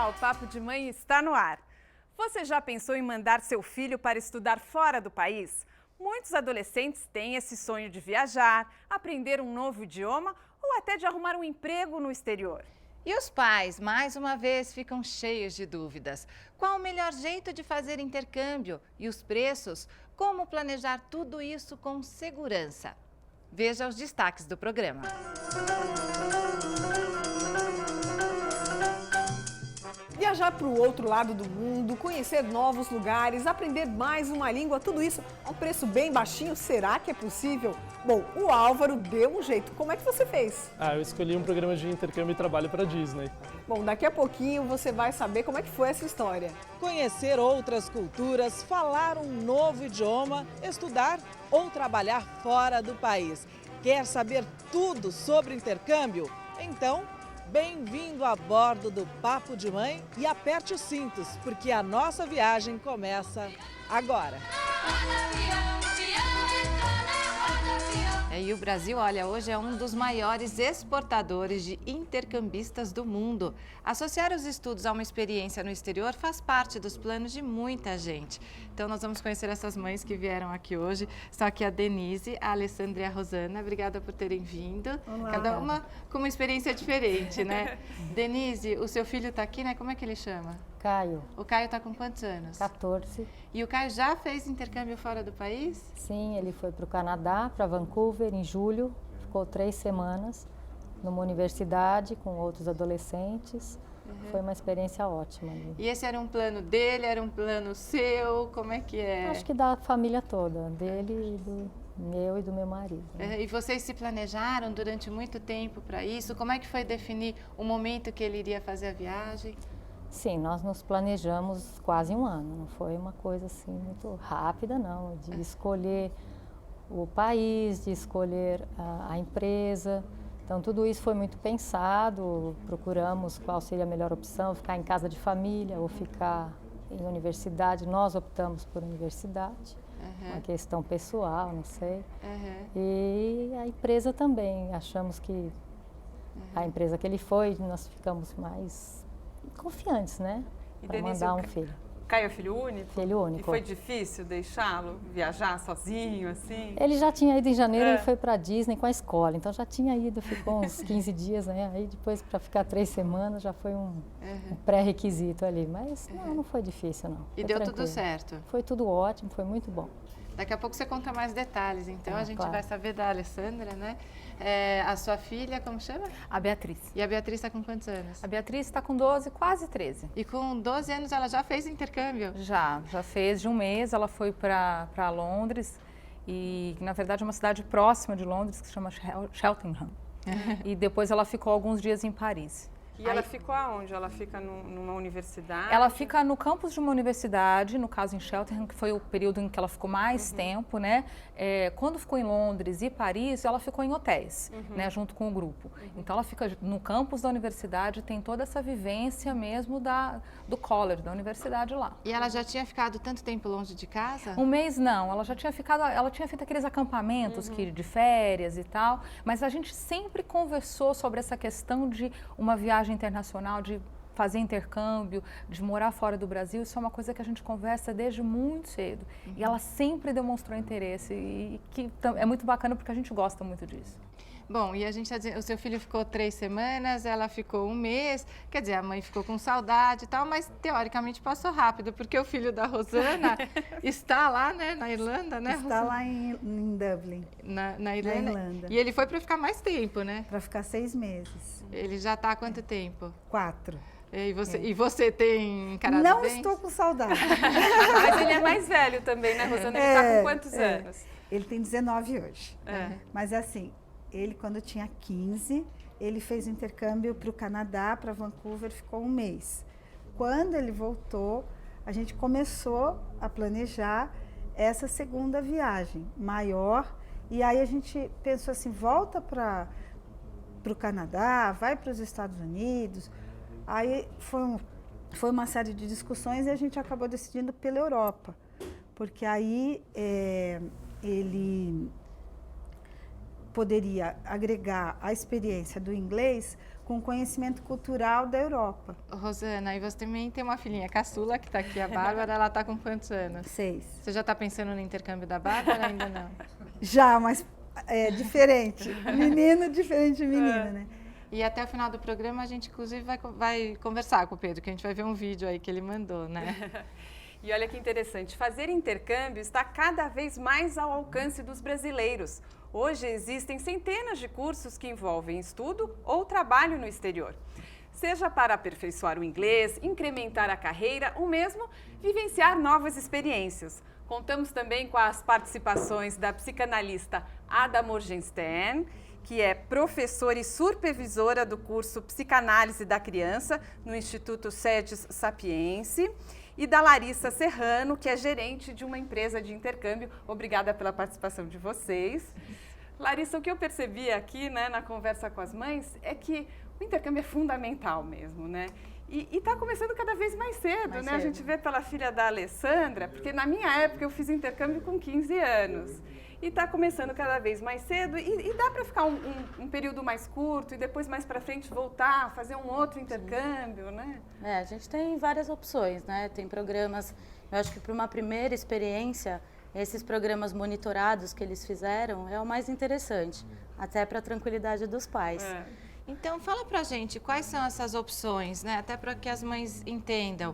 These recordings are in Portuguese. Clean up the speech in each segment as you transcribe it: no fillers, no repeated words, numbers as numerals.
Olá, o Papo de Mãe está no ar. Você já pensou em mandar seu filho para estudar fora do país? Muitos adolescentes têm esse sonho de viajar, aprender um novo idioma ou até de arrumar um emprego no exterior. E os pais, mais uma vez, ficam cheios de dúvidas. Qual o melhor jeito de fazer intercâmbio? E os preços? Como planejar tudo isso com segurança? Veja os destaques do programa. Viajar para o outro lado do mundo, conhecer novos lugares, aprender mais uma língua, tudo isso a um preço bem baixinho, será que é possível? Bom, o Álvaro deu um jeito. Como é que você fez? Eu escolhi um programa de intercâmbio e trabalho para a Disney. Bom, daqui a pouquinho você vai saber como é que foi essa história. Conhecer outras culturas, falar um novo idioma, estudar ou trabalhar fora do país. Quer saber tudo sobre intercâmbio? Então, bem-vindo a bordo do Papo de Mãe e aperte os cintos, porque a nossa viagem começa agora. E o Brasil, olha, hoje é um dos maiores exportadores de intercambistas do mundo. Associar os estudos a uma experiência no exterior faz parte dos planos de muita gente. Então, nós vamos conhecer essas mães que vieram aqui hoje. São aqui a Denise, a Alessandra e a Rosana. Obrigada por terem vindo. Olá. Cada uma com uma experiência diferente, né? Denise, o seu filho está aqui, né? Como é que ele chama? Caio, O Caio está com quantos anos? 14. E o Caio já fez intercâmbio fora do país? Sim, ele foi para o Canadá, para Vancouver, em julho. Ficou 3 semanas numa universidade com outros adolescentes. Foi uma experiência ótima ali. E esse era um plano dele, era um plano seu? Como é que é? Acho que da família toda, dele, e do meu e do meu marido. E vocês se planejaram durante muito tempo para isso? Como é que foi definir o momento que ele iria fazer a viagem? Sim, nós nos planejamos quase um ano. Não foi uma coisa assim muito rápida, não. De escolher o país, de escolher a empresa. Então, tudo isso foi muito pensado, procuramos qual seria a melhor opção, ficar em casa de família ou ficar em universidade. Nós optamos por universidade, uma questão pessoal, não sei. E a empresa também, achamos que a empresa que ele foi, nós ficamos mais confiantes, né? Para mandar um filho. Caio é filho único? Filho único. E foi difícil deixá-lo viajar sozinho, assim? Ele já tinha ido em janeiro, ele foi para a Disney com a escola, então já tinha ido, ficou uns 15 dias, né? Aí depois para ficar 3 semanas já foi um pré-requisito ali, mas não foi difícil não. E Foi deu tranquilo. tudo certo? Foi tudo ótimo, foi muito bom. Daqui a pouco você conta mais detalhes, então a gente claro. vai saber da Alessandra, né? A sua filha, como chama? A Beatriz. E a Beatriz está com quantos anos? A Beatriz está com 12, quase 13. E com 12 anos ela já fez intercâmbio? Já fez de um mês, ela foi para Londres e na verdade é uma cidade próxima de Londres que se chama Cheltenham. E depois ela ficou alguns dias em Paris. E ela ficou aonde? Ela fica numa universidade? Ela fica no campus de uma universidade, no caso em Cheltenham, que foi o período em que ela ficou mais tempo, né? Quando ficou em Londres e Paris, ela ficou em hotéis, né? Junto com o grupo. Então ela fica no campus da universidade, tem toda essa vivência mesmo do college, da universidade lá. E ela já tinha ficado tanto tempo longe de casa? Um mês não, ela já tinha ficado, ela tinha feito aqueles acampamentos de férias e tal, mas a gente sempre conversou sobre essa questão de uma viagem internacional, de fazer intercâmbio, de morar fora do Brasil. Isso é uma coisa que a gente conversa desde muito cedo. E ela sempre demonstrou interesse e que é muito bacana porque a gente gosta muito disso. Bom, e a gente está dizendo, o seu filho ficou 3 semanas, ela ficou um mês, quer dizer, a mãe ficou com saudade e tal, mas teoricamente passou rápido, porque o filho da Rosana está lá, né, na Irlanda, né, Está Rosana? lá em Dublin, Na Irlanda. Irlanda. E ele foi para ficar mais tempo, né? para ficar 6 meses. Ele já está há quanto tempo? 4. E você tem encarado Não bem? estou com saudade. Mas ele é mais velho também, né, Rosana? Ele está com quantos anos? Ele tem 19 hoje. Mas assim, ele quando tinha 15, ele fez intercâmbio para o Canadá, para Vancouver, ficou um mês. Quando ele voltou, a gente começou a planejar essa segunda viagem maior. E aí a gente pensou assim, volta para o Canadá, vai para os Estados Unidos. Aí foi uma série de discussões e a gente acabou decidindo pela Europa. Porque aí ele poderia agregar a experiência do inglês com o conhecimento cultural da Europa. Rosana, e você também tem uma filhinha caçula que está aqui, a Bárbara, ela está com quantos anos? 6. Você já está pensando no intercâmbio da Bárbara? Ainda não? Já, mas é diferente. Menino diferente de menina, né? E até o final do programa a gente, inclusive, vai conversar com o Pedro, que a gente vai ver um vídeo aí que ele mandou, né? E olha que interessante, fazer intercâmbio está cada vez mais ao alcance dos brasileiros. Hoje existem centenas de cursos que envolvem estudo ou trabalho no exterior. Seja para aperfeiçoar o inglês, incrementar a carreira ou mesmo vivenciar novas experiências. Contamos também com as participações da psicanalista Ada Morgenstern, que é professora e supervisora do curso Psicanálise da Criança no Instituto SEDES Sapiense, e da Larissa Serrano, que é gerente de uma empresa de intercâmbio. Obrigada pela participação de vocês. Larissa, o que eu percebi aqui, né, na conversa com as mães é que o intercâmbio é fundamental mesmo, né? E está começando cada vez mais cedo, né? A gente vê pela filha da Alessandra, porque na minha época eu fiz intercâmbio com 15 anos. E está começando cada vez mais cedo e dá para ficar um período mais curto e depois mais para frente voltar, fazer um outro intercâmbio, né? A gente tem várias opções, né? Tem programas, eu acho que para uma primeira experiência, esses programas monitorados que eles fizeram é o mais interessante, até para a tranquilidade dos pais. Então, fala pra gente quais são essas opções, né? Até para que as mães entendam.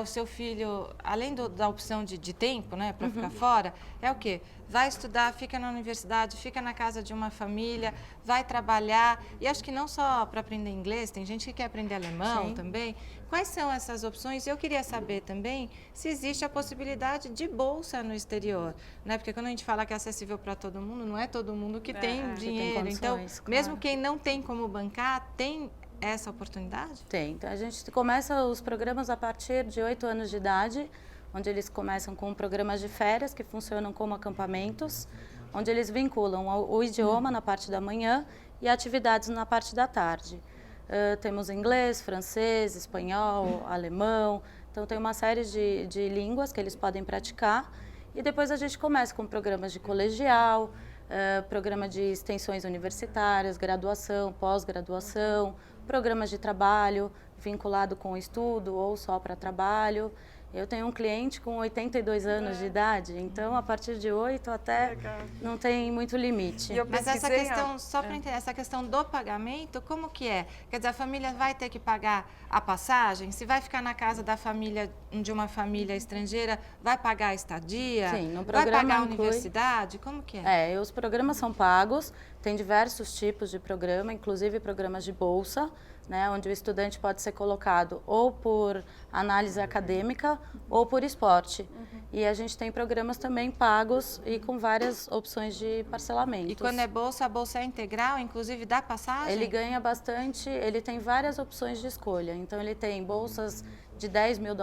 O seu filho, além da opção de tempo, né, para ficar fora, é o quê? Vai estudar, fica na universidade, fica na casa de uma família, vai trabalhar. E acho que não só para aprender inglês, tem gente que quer aprender alemão também. Quais são essas opções? Eu queria saber também se existe a possibilidade de bolsa no exterior, né? Porque quando a gente fala que é acessível para todo mundo, não é todo mundo que tem dinheiro. Tem então, condições, mesmo quem não tem como bancar, tem essa oportunidade? Tem. Então, a gente começa os programas a partir de 8 anos de idade, onde eles começam com programas de férias que funcionam como acampamentos, onde eles vinculam o idioma na parte da manhã e atividades na parte da tarde. Temos inglês, francês, espanhol, alemão, então tem uma série de línguas que eles podem praticar. E depois a gente começa com programas de colegial, programa de extensões universitárias, graduação, pós-graduação, programas de trabalho vinculado com estudo ou só para trabalho. Eu tenho um cliente com 82 anos de idade, então a partir de 8 até não tem muito limite. Mas essa questão, só para entender, essa questão do pagamento, como que é? Quer dizer, a família vai ter que pagar a passagem? Se vai ficar na casa da família, de uma família estrangeira, vai pagar a estadia? Sim, no programa vai pagar a inclui... universidade? Como que é? Os programas são pagos, tem diversos tipos de programa, inclusive programas de bolsa, né, onde o estudante pode ser colocado ou por análise acadêmica ou por esporte. E a gente tem programas também pagos e com várias opções de parcelamento. E quando é bolsa, a bolsa é integral, inclusive dá passagem? Ele ganha bastante, ele tem várias opções de escolha. Então ele tem bolsas de $10 mil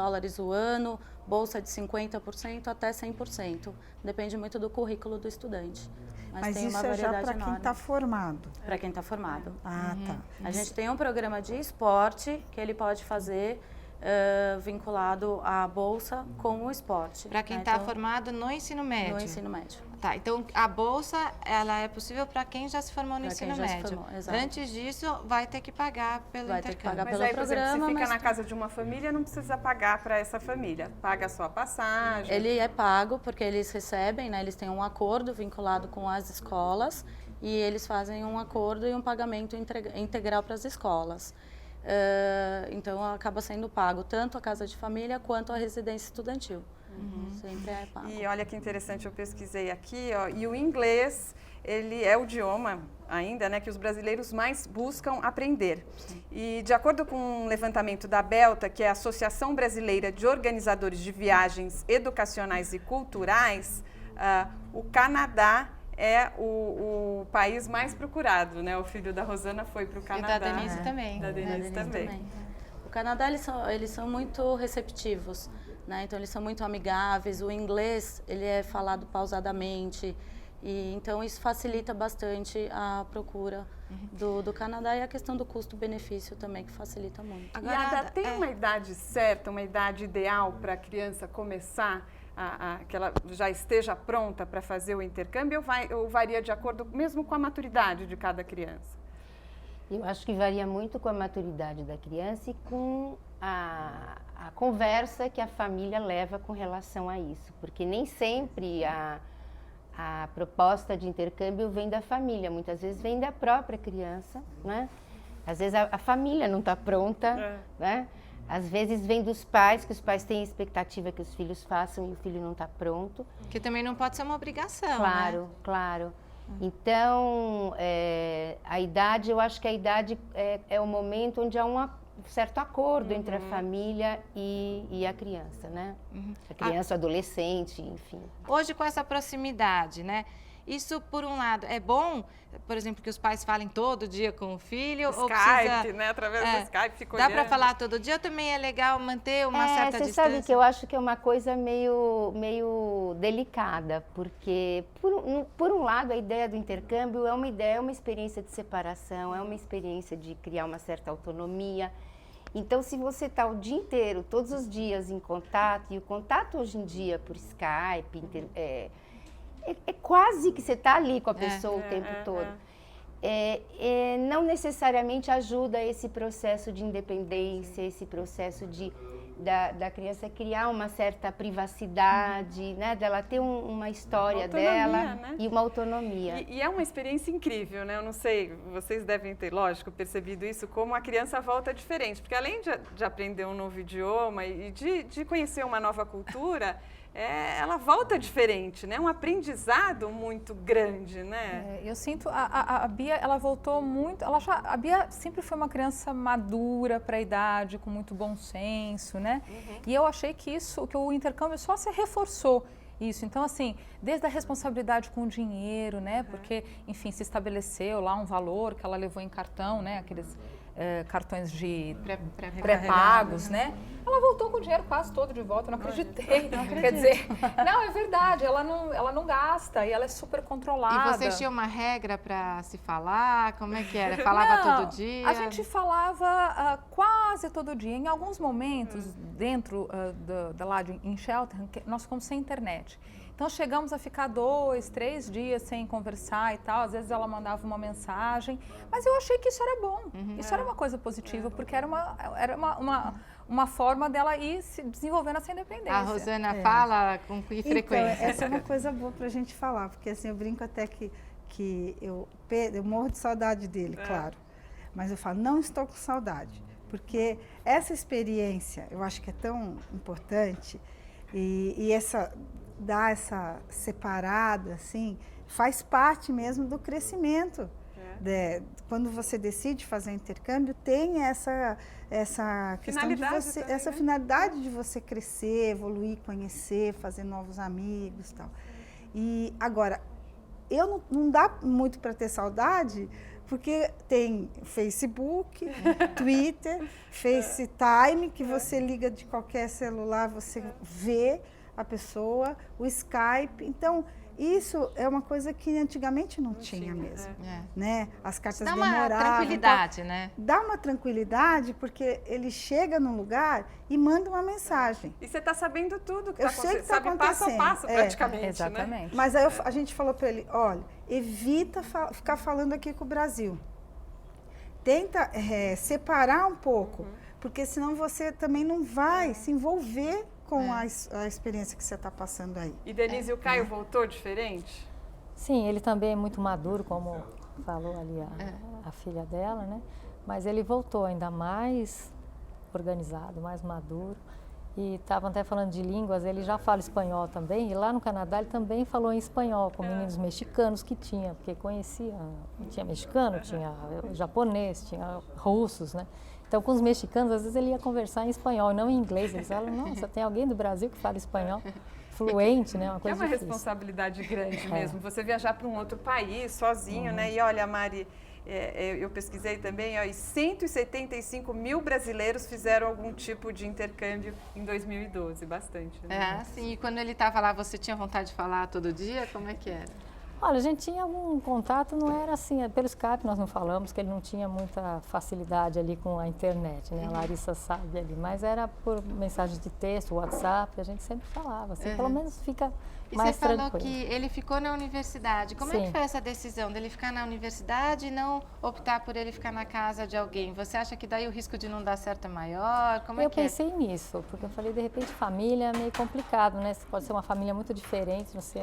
o ano, bolsa de 50% até 100%. Depende muito do currículo do estudante. Mas tem isso uma é já variedade para quem enorme. está formado. Para quem está formado. Ah, tá. A gente tem um programa de esporte que ele pode fazer vinculado à bolsa com o esporte. Para quem está formado no ensino médio? No ensino médio. Tá, então a bolsa ela é possível para quem já se formou no ensino médio. Antes disso, vai ter que pagar pelo intercâmbio. Ter que pagar pelo programa, exemplo, se fica na casa de uma família, não precisa pagar para essa família. Paga só a passagem. Ele é pago porque eles recebem, né? Eles têm um acordo vinculado com as escolas e eles fazem um acordo e um pagamento integral para as escolas. Então acaba sendo pago tanto a casa de família quanto a residência estudantil. Sempre é pago. E olha que interessante, eu pesquisei aqui, ó, e o inglês, ele é o idioma ainda, né, que os brasileiros mais buscam aprender. E de acordo com um levantamento da Belta, que é a Associação Brasileira de Organizadores de Viagens Educacionais e Culturais, o Canadá é o país mais procurado, né? O filho da Rosana foi para o Canadá. E da Denise também. Da Denise também. O Canadá, eles são muito receptivos, né? Então, eles são muito amigáveis. O inglês, ele é falado pausadamente. E, então, isso facilita bastante a procura do Canadá e a questão do custo-benefício também, que facilita muito. Agora, tem uma idade certa, uma idade ideal para a criança começar que ela já esteja pronta para fazer o intercâmbio ou varia de acordo mesmo com a maturidade de cada criança? Eu acho que varia muito com a maturidade da criança e com a conversa que a família leva com relação a isso, porque nem sempre a proposta de intercâmbio vem da família, muitas vezes vem da própria criança, né? Às vezes a família não está pronta, né? Às vezes vem dos pais, que os pais têm expectativa que os filhos façam e o filho não está pronto. Que também não pode ser uma obrigação, claro, né? Claro. Então, a idade, eu acho que a idade é o momento onde há um certo acordo entre a família e a criança, né? A criança, o adolescente, enfim. Hoje, com essa proximidade, né? Isso, por um lado, é bom, por exemplo, que os pais falem todo dia com o filho? Skype, ou precisa, né? Através do Skype, fica dá olhando. para falar todo dia ou também é legal manter uma certa você distância? sabe que eu acho que é uma coisa meio delicada, porque, por um lado, a ideia do intercâmbio é uma experiência de separação, é uma experiência de criar uma certa autonomia. Então, se você está o dia inteiro, todos os dias em contato, e o contato hoje em dia por Skype, é quase que você está ali com a pessoa o tempo todo. Não necessariamente ajuda esse processo de independência, esse processo da criança criar uma certa privacidade, né? Dela ter uma história dela, né? E uma autonomia. E é uma experiência incrível, né? Eu não sei, vocês devem ter, lógico, percebido isso, como a criança volta diferente. Porque além de aprender um novo idioma e de conhecer uma nova cultura, ela volta diferente, né? Um aprendizado muito grande, né? Eu sinto, a Bia, ela voltou muito, a Bia sempre foi uma criança madura para a idade, com muito bom senso, né? E eu achei que o intercâmbio só se reforçou isso. Então, assim, desde a responsabilidade com o dinheiro, né? Porque, enfim, se estabeleceu lá um valor que ela levou em cartão, né? Aqueles cartões de pré-pagos, né? Ela voltou com o dinheiro quase todo de volta, eu não acreditei. Quer dizer, não, é verdade, ela não gasta e ela é super controlada. E vocês tinham uma regra para se falar? Como é que era? Falava todo dia? A gente falava quase todo dia. Em alguns momentos, dentro em Cheltenham, nós ficamos sem internet. Então, chegamos a ficar 2, 3 dias sem conversar e tal. Às vezes, ela mandava uma mensagem. Mas eu achei que isso era bom. Isso era uma coisa positiva, porque era uma forma dela ir se desenvolvendo essa independência. A Rosana fala com que frequência? Então, essa é uma coisa boa para a gente falar, porque assim, eu brinco até que eu morro de saudade dele, claro. Mas eu falo, não estou com saudade, porque essa experiência, eu acho que é tão importante e dar essa separada, assim, faz parte mesmo do crescimento. Quando você decide fazer um intercâmbio, tem essa questão de você, também, essa finalidade de você crescer, evoluir, conhecer, fazer novos amigos e tal. E agora, não dá muito para ter saudade, porque tem Facebook, Twitter, FaceTime, que você liga de qualquer celular, você vê a pessoa, o Skype. Então, isso é uma coisa que antigamente não tinha mesmo, né? As cartas demoravam. Dá uma tranquilidade, né? Dá uma tranquilidade, porque ele chega num lugar e manda uma mensagem. E você está sabendo tudo que está acontecendo. Eu sei que está acontecendo. Passo a passo, praticamente, exatamente. Né? Mas aí a gente falou para ele, olha, evita ficar falando aqui com o Brasil. Tenta separar um pouco, porque senão você também não vai se envolver com a experiência que você está passando aí. E Denise, o Caio voltou diferente? Sim, ele também é muito maduro, como falou ali a filha dela, né? Mas ele voltou ainda mais organizado, mais maduro. E estavam até falando de línguas, ele já fala espanhol também. E lá no Canadá ele também falou em espanhol com meninos mexicanos que tinha, porque tinha mexicano, tinha japonês, tinha russos, né? Então, com os mexicanos, às vezes ele ia conversar em espanhol, não em inglês. Eles falam, nossa, tem alguém do Brasil que fala espanhol fluente, né? Uma coisa uma difícil. Responsabilidade grande mesmo, você viajar para um outro país sozinho, né? E olha, Mari, eu pesquisei também, e 175 mil brasileiros fizeram algum tipo de intercâmbio em 2012, bastante. Né? Sim, e quando ele estava lá, você tinha vontade de falar todo dia? Como é que era? Olha, a gente tinha algum contato, não era assim, pelo Skype nós não falamos, que ele não tinha muita facilidade ali com a internet, né? A Larissa sabe ali, mas era por mensagem de texto, WhatsApp, a gente sempre falava, assim, pelo menos fica mais tranquilo. E você falou que ele ficou na universidade, como é que foi essa decisão dele ficar na universidade e não optar por ele ficar na casa de alguém? Você acha que daí o risco de não dar certo é maior? Como é que é? Eu pensei nisso, porque eu falei, de repente, família é meio complicado, né? Pode ser uma família muito diferente, não sei,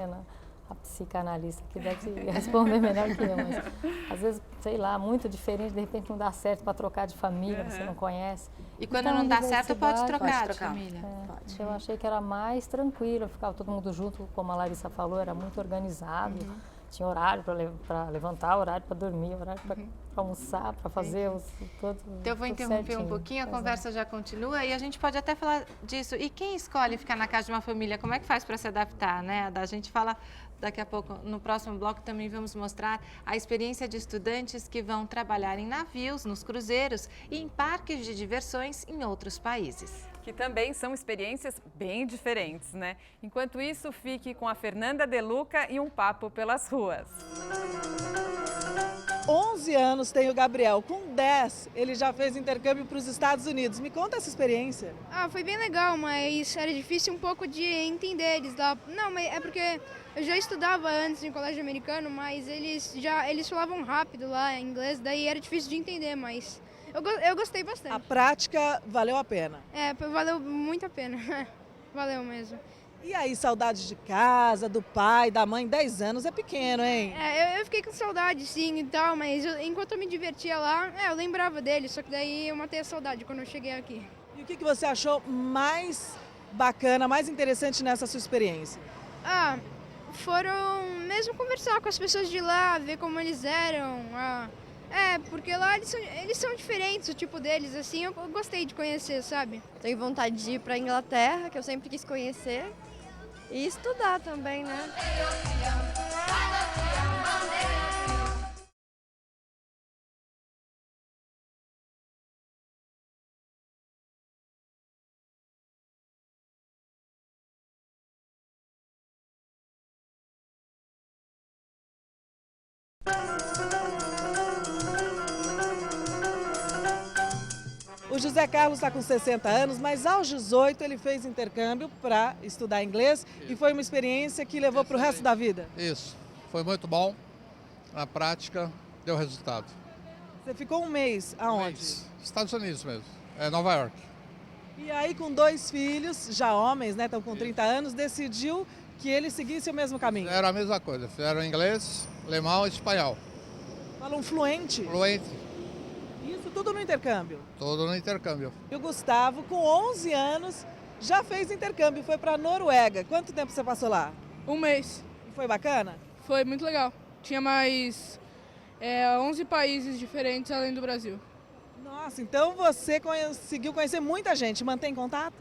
a psicanalista que deve responder melhor que eu, mas às vezes, sei lá, muito diferente, de repente não dá certo para trocar de família, você não conhece. E quando não dá certo, pode trocar de família. Pode. Eu achei que era mais tranquilo, ficava todo mundo junto, como a Larissa falou, era muito organizado, tinha horário para levantar, horário para dormir, horário para almoçar, para fazer todo. Então eu vou interromper um pouquinho, a conversa já continua e a gente pode até falar disso. E quem escolhe ficar na casa de uma família, como é que faz para se adaptar, né? A gente fala daqui a pouco, no próximo bloco também vamos mostrar a experiência de estudantes que vão trabalhar em navios, nos cruzeiros e em parques de diversões em outros países. Que também são experiências bem diferentes, né? Enquanto isso, fique com a Fernanda De Luca e um papo pelas ruas. 11 anos tem o Gabriel, com 10 ele já fez intercâmbio para os Estados Unidos. Me conta essa experiência. Foi bem legal, mas era difícil um pouco de entender eles lá. Não, mas é porque eu já estudava antes em colégio americano, mas eles falavam rápido lá em inglês, daí era difícil de entender, mas eu gostei bastante. A prática valeu a pena? Valeu muito a pena, valeu mesmo. E aí, saudade de casa, do pai, da mãe? 10 anos é pequeno, hein? Eu fiquei com saudade, sim, e tal, mas enquanto eu me divertia lá, eu lembrava dele, só que daí eu matei a saudade quando eu cheguei aqui. E o que você achou mais bacana, mais interessante nessa sua experiência? Foram mesmo conversar com as pessoas de lá, ver como eles eram. Porque lá eles são diferentes, o tipo deles, assim, eu gostei de conhecer, sabe? Tenho vontade de ir para a Inglaterra, que eu sempre quis conhecer, e estudar também, né? O José Carlos está com 60 anos, mas aos 18 ele fez intercâmbio para estudar inglês e foi uma experiência que levou para o resto da vida. Isso, foi muito bom. Na prática, deu resultado. Você ficou um mês aonde? Estados Unidos mesmo, Nova York. E aí com 2 filhos, já homens, né, estão com 30 anos, decidiu que ele seguisse o mesmo caminho. Era a mesma coisa, fizeram inglês, alemão e espanhol. Falam fluente? Fluente. Isso tudo no intercâmbio? Tudo no intercâmbio. E o Gustavo, com 11 anos, já fez intercâmbio, foi para a Noruega. Quanto tempo você passou lá? Um mês. E foi bacana? Foi muito legal. Tinha mais 11 países diferentes além do Brasil. Nossa, então você conseguiu conhecer muita gente. Mantém contato?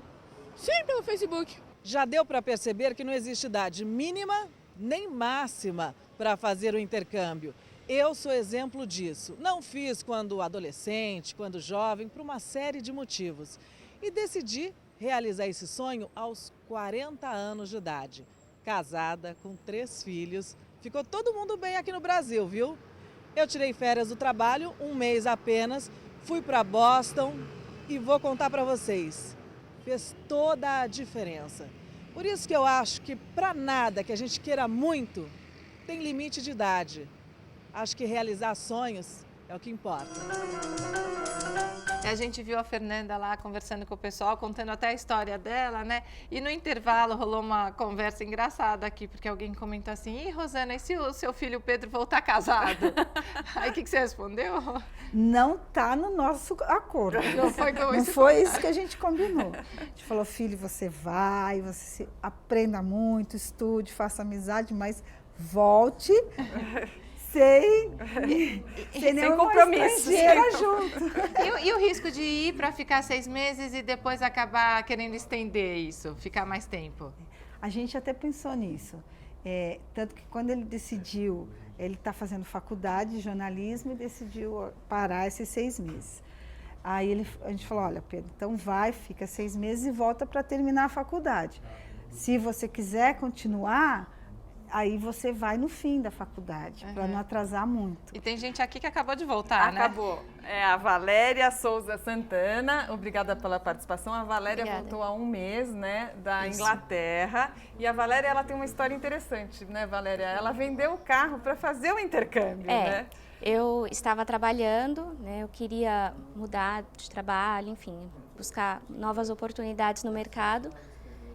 Sim, pelo Facebook. Já deu para perceber que não existe idade mínima nem máxima para fazer o intercâmbio. Eu sou exemplo disso. Não fiz quando adolescente, quando jovem, por uma série de motivos. E decidi realizar esse sonho aos 40 anos de idade. Casada, com 3 filhos. Ficou todo mundo bem aqui no Brasil, viu? Eu tirei férias do trabalho, um mês apenas, fui para Boston e vou contar para vocês. Fez toda a diferença. Por isso que eu acho que para nada que a gente queira muito, tem limite de idade. Acho que realizar sonhos é o que importa. A gente viu a Fernanda lá conversando com o pessoal, contando até a história dela, né? E no intervalo rolou uma conversa engraçada aqui, porque alguém comentou assim: "Ih, Rosana, e se o seu filho Pedro voltar casado?" Aí o que você respondeu? Não está no nosso acordo. Não foi isso que a gente combinou. A gente falou: filho, você aprenda muito, estude, faça amizade, mas volte sem compromisso. Junto. E o risco de ir para ficar 6 meses e depois acabar querendo estender isso, ficar mais tempo? A gente até pensou nisso. Tanto que quando ele decidiu, ele está fazendo faculdade de jornalismo e decidiu parar esses 6 meses. Aí a gente falou: olha, Pedro, então vai, fica 6 meses e volta para terminar a faculdade. Se você quiser continuar, aí você vai no fim da faculdade, para não atrasar muito. E tem gente aqui que acabou de voltar, né? Acabou. É a Valéria Souza Santana. Obrigada pela participação. A Valéria voltou há um mês, né, da Inglaterra. E a Valéria, ela tem uma história interessante, né, Valéria? Ela vendeu o carro para fazer o intercâmbio, né? Eu estava trabalhando, né, eu queria mudar de trabalho, enfim, buscar novas oportunidades no mercado.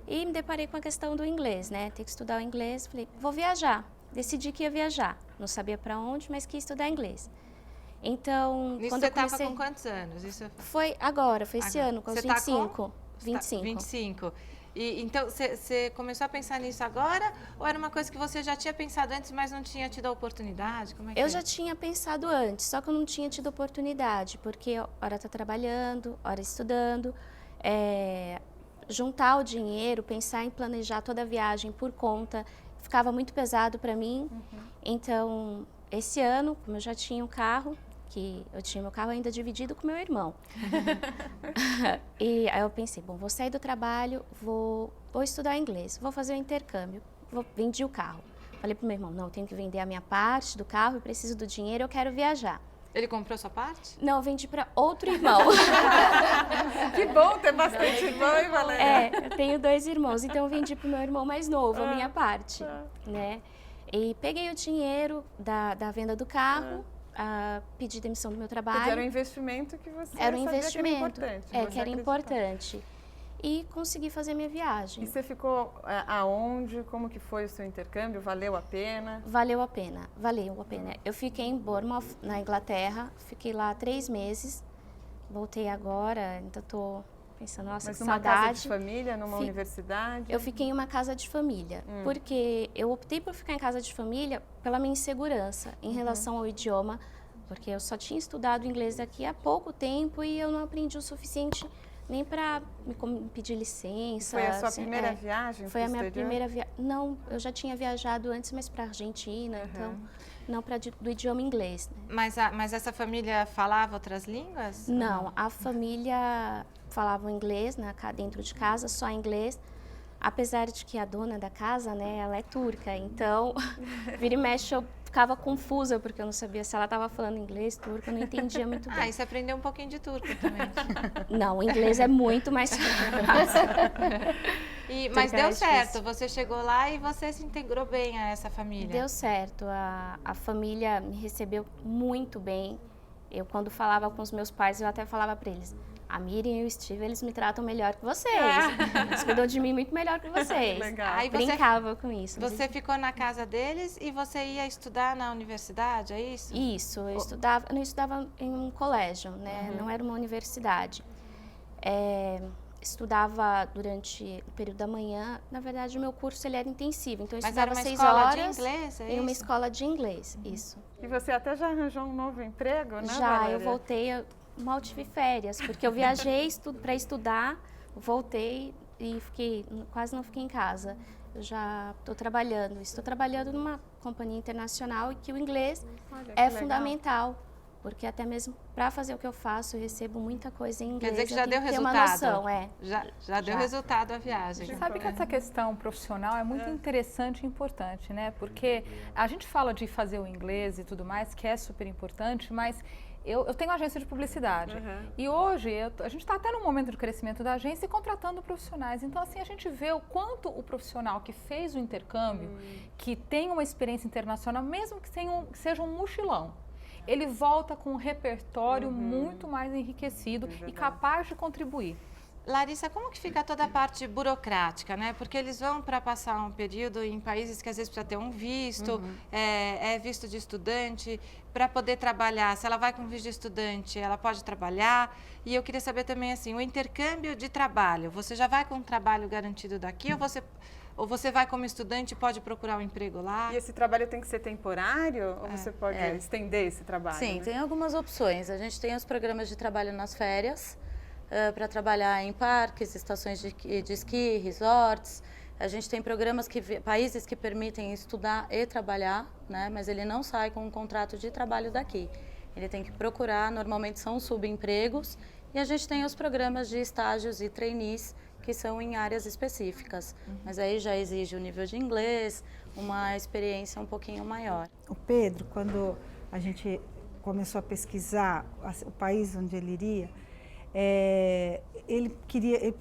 E me deparei com a questão do inglês, né? Ter que estudar o inglês. Falei, vou viajar. Decidi que ia viajar. Não sabia para onde, mas quis estudar inglês. Então, Isso quando você eu comecei... estava com quantos anos? Isso... Foi agora, foi esse ano, com os 25. Tá com... 25. 25. E, então, você começou a pensar nisso agora? Ou era uma coisa que você já tinha pensado antes, mas não tinha tido a oportunidade? Como é que eu já tinha pensado antes, só que eu não tinha tido oportunidade. Porque hora tá trabalhando, hora estudando. Juntar o dinheiro, pensar em planejar toda a viagem por conta, ficava muito pesado para mim. Então, esse ano, como eu já tinha um carro, que eu tinha meu carro ainda dividido com meu irmão. E aí eu pensei, bom, vou sair do trabalho, vou estudar inglês, vou fazer o intercâmbio, vendi o carro. Falei pro meu irmão, não, eu tenho que vender a minha parte do carro, eu preciso do dinheiro, eu quero viajar. Ele comprou sua parte? Não, eu vendi para outro irmão. Que bom ter bastante irmão, hein, Valéria? Eu tenho 2 irmãos, então eu vendi para o meu irmão mais novo, a minha parte, né? E peguei o dinheiro da venda do carro, pedi demissão do meu trabalho. Porque era um investimento que você era um sabia investimento, que era importante. Que era importante. E consegui fazer minha viagem. E você ficou aonde? Como que foi o seu intercâmbio? Valeu a pena? Valeu a pena, valeu a pena. Eu fiquei em Bournemouth, na Inglaterra, fiquei lá 3 meses, voltei agora, ainda estou pensando, nossa, Mas que numa saudade. casa de família, numa universidade? Eu fiquei em uma casa de família, porque eu optei por ficar em casa de família pela minha insegurança em relação ao idioma, porque eu só tinha estudado inglês aqui há pouco tempo e eu não aprendi o suficiente nem para me pedir licença. Foi a sua primeira viagem? Foi a minha primeira viagem. Não, eu já tinha viajado antes, mas para a Argentina, então não do idioma inglês. Né? Mas essa família falava outras línguas? Não, a família falava inglês, né, dentro de casa, só inglês. Apesar de que a dona da casa, né, ela é turca, então vira e mexe eu ficava confusa, porque eu não sabia se ela estava falando inglês, turco, eu não entendia muito bem. E você aprendeu um pouquinho de turco também? Não, o inglês é muito mais fácil. Mas deu certo, você chegou lá e você se integrou bem a essa família? Deu certo, a família me recebeu muito bem. Eu, quando falava com os meus pais, eu até falava para eles, a Miriam e o Steve, eles me tratam melhor que vocês. Eles cuidam de mim muito melhor que vocês. Legal. Aí brincava com isso. Você ficou na casa deles e você ia estudar na universidade, é isso? Isso, eu estudava em um colégio, né? Não era uma universidade. Estudava durante o período da manhã. Na verdade, o meu curso ele era intensivo, então eu estudava 6 horas de inglês, em uma escola de inglês, isso. E você até já arranjou um novo emprego, né, Já, Valéria? eu voltei, mal tive férias, porque eu viajei para estudar, voltei e quase não fiquei em casa. Eu já estou trabalhando numa companhia internacional e que o inglês é fundamental. Porque até mesmo para fazer o que eu faço, eu recebo muita coisa em inglês. Quer dizer que já deu resultado. Uma noção, já deu resultado a viagem. Você sabe que essa questão profissional é muito interessante e importante, né? Porque a gente fala de fazer o inglês e tudo mais, que é super importante, mas eu tenho agência de publicidade. E hoje a gente está até no momento de crescimento da agência e contratando profissionais. Então, assim, a gente vê o quanto o profissional que fez o intercâmbio, que tem uma experiência internacional, mesmo que seja um mochilão, ele volta com um repertório muito mais enriquecido e capaz de contribuir. Larissa, como que fica toda a parte burocrática, né? Porque eles vão para passar um período em países que às vezes precisa ter um visto, visto de estudante, para poder trabalhar. Se ela vai com visto de estudante, ela pode trabalhar. E eu queria saber também, assim, o intercâmbio de trabalho. Você já vai com um trabalho garantido daqui ou você vai como estudante e pode procurar um emprego lá? E esse trabalho tem que ser temporário ou você pode estender esse trabalho? Sim, né? tem algumas opções. A gente tem os programas de trabalho nas férias, para trabalhar em parques, estações de esqui, resorts. A gente tem países que permitem estudar e trabalhar, né? Mas ele não sai com um contrato de trabalho daqui. Ele tem que procurar, normalmente são subempregos. E a gente tem os programas de estágios e trainees, que são em áreas específicas. Mas aí já exige um nível de inglês, uma experiência um pouquinho maior. O Pedro, quando a gente começou a pesquisar o país onde ele iria, ele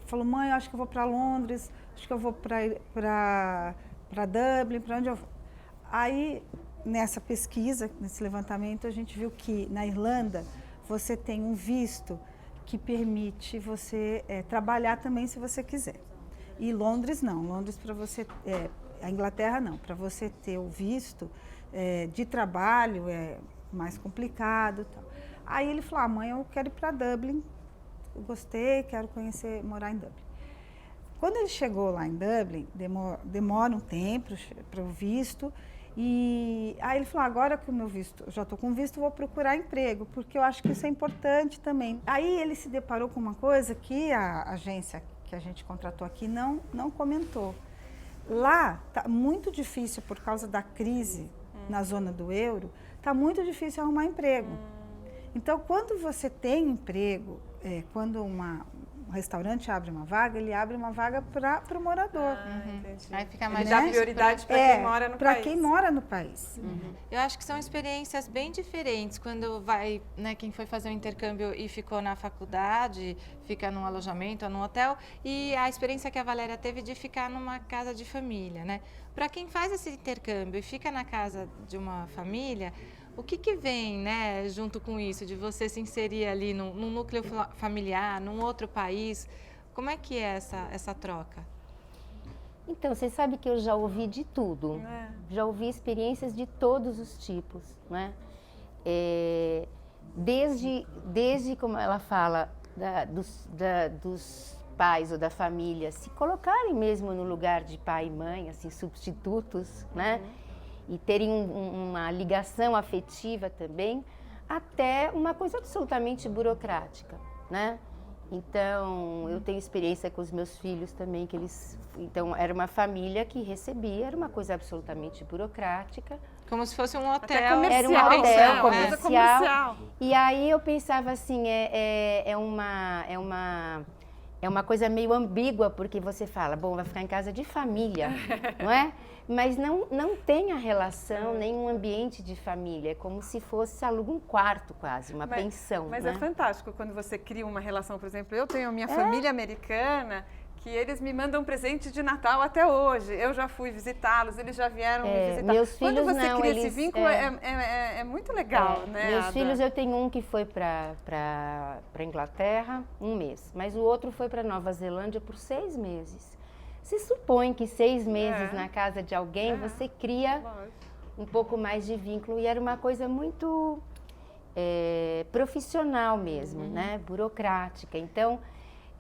falou, mãe, eu acho que eu vou para Londres, acho que eu vou para Dublin, para onde eu vou? Aí, nessa pesquisa, nesse levantamento, a gente viu que na Irlanda você tem um visto que permite você trabalhar também se você quiser. E Londres não, Londres para você, a Inglaterra não, para você ter o visto de trabalho é mais complicado. Tal. Aí ele falou, mãe, eu quero ir para Dublin, eu gostei, quero conhecer, morar em Dublin. Quando ele chegou lá em Dublin, demora um tempo para o visto, e aí ele falou, agora que o meu visto, já estou com visto, vou procurar emprego, porque eu acho que isso é importante também. Aí ele se deparou com uma coisa que a agência que a gente contratou aqui não comentou. Lá está muito difícil, por causa da crise na zona do euro, está muito difícil arrumar emprego. Então, quando você tem emprego, quando um restaurante abre uma vaga, ele abre uma vaga para o morador. Aí fica mais dá prioridade para quem mora no país. Para quem mora no país. Eu acho que são experiências bem diferentes quando vai, né, quem foi fazer um intercâmbio e ficou na faculdade, fica num alojamento ou num hotel, e a experiência que a Valéria teve de ficar numa casa de família, né? Para quem faz esse intercâmbio e fica na casa de uma família, o que vem, né, junto com isso, de você se inserir ali num núcleo familiar, num outro país? Como é que é essa troca? Então, você sabe que eu já ouvi de tudo. Já ouvi experiências de todos os tipos, né? Desde como ela fala, dos pais ou da família se colocarem mesmo no lugar de pai e mãe, assim, substitutos, né? E terem uma ligação afetiva também, até uma coisa absolutamente burocrática, né? Então, eu tenho experiência com os meus filhos também, que eles... Então, era uma família que recebia, era uma coisa absolutamente burocrática. Como se fosse um hotel. Era um hotel comercial. E aí eu pensava assim, é uma coisa meio ambígua, porque você fala, bom, vai ficar em casa de família, não é? Mas não tem a relação, nem um ambiente de família. É como se fosse, aluga um quarto quase, uma pensão. Mas né? É fantástico quando você cria uma relação, por exemplo, eu tenho a minha família americana, que eles me mandam presente de Natal até hoje. Eu já fui visitá-los, eles já vieram me visitar. Meus filhos quando você cria eles, esse vínculo, é muito legal, né? Meus filhos, eu tenho um que foi para Inglaterra 1 mês, mas o outro foi para Nova Zelândia por 6 meses. Se supõe que 6 meses na casa de alguém, você cria um pouco mais de vínculo. E era uma coisa muito profissional mesmo, né? Burocrática. Então,